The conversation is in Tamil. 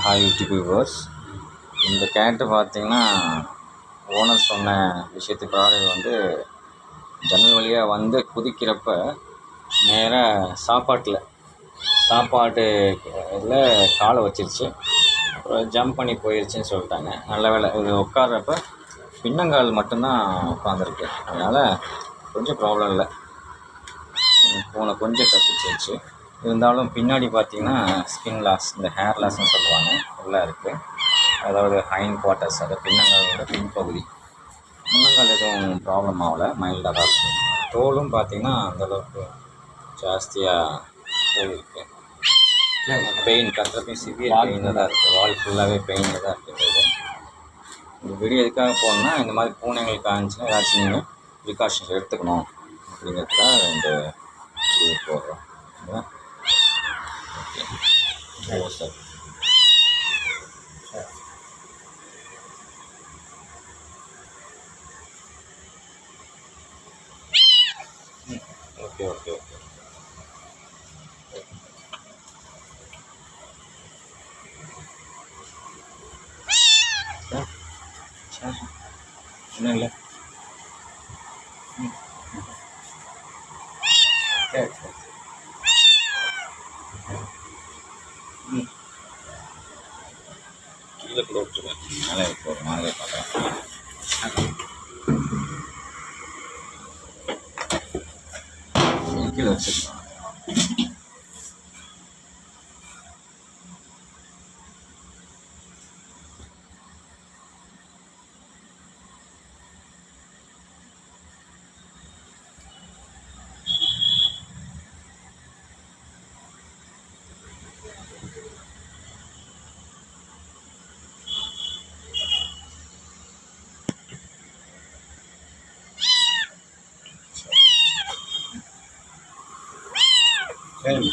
Hi YouTube viewers. இந்த கேட்டு பார்த்தீங்கன்னா ஓனர் சொன்ன விஷயத்துக்காக வந்து ஜன்னல் வழியாக வந்து குதிக்கிறப்ப நேராக சாப்பாட்டு இதில் காலை வச்சிருச்சு. அப்புறம் ஜம்ப் பண்ணி போயிடுச்சுன்னு சொல்லிட்டாங்க. நல்ல வேளை இது உட்கார்றப்ப பின்னங்கால் மட்டும்தான் உட்காந்துருக்கு. அதனால் கொஞ்சம் ப்ராப்ளம் இல்லை, பூனை கொஞ்சம் தப்பிச்சிருச்சு. இருந்தாலும் பின்னாடி பார்த்தீங்கன்னா ஸ்கின் லாஸ், இந்த ஹேர் லாஸ்ன்னு சொல்லுவாங்க, எல்லாம் இருக்குது. அதாவது ஹைண்ட் குவார்ட்டர்ஸ், அது பின்னங்காலோட பின்பகுதி. முன்னங்கால் எதுவும் ப்ராப்ளம் ஆகலை, மைல்டாக தான் இருக்குது. தோலும் பார்த்தீங்கன்னா அந்தளவுக்கு ஜாஸ்தியாக போயிருக்கு. பெயின் கட்டுறப்பையும் சிவியர் பெயினில் தான் இருக்குது. வால் ஃபுல்லாகவே பெயினில் தான் இருக்குது. இந்த வீடியோ எதுக்காக போகணுன்னா, இந்த மாதிரி பூனைங்களுக்கு ஆச்சுன்னா ஏதாச்சும் நீங்கள் ப்ரிகாஷன்ஸ் எடுத்துக்கணும் அப்படிங்கிறதுக்காக இந்த வீடியோ போடுறோம். Okay sir. Okay okay okay sir. Sir ஒன்றும் இல்லை. சரி சரி கீழே கூட விட்டுருவேன், மேலே இப்போ ஒரு மாதிரி பார்க்குறேன். கீழே வச்சுருக்கேன். சரி.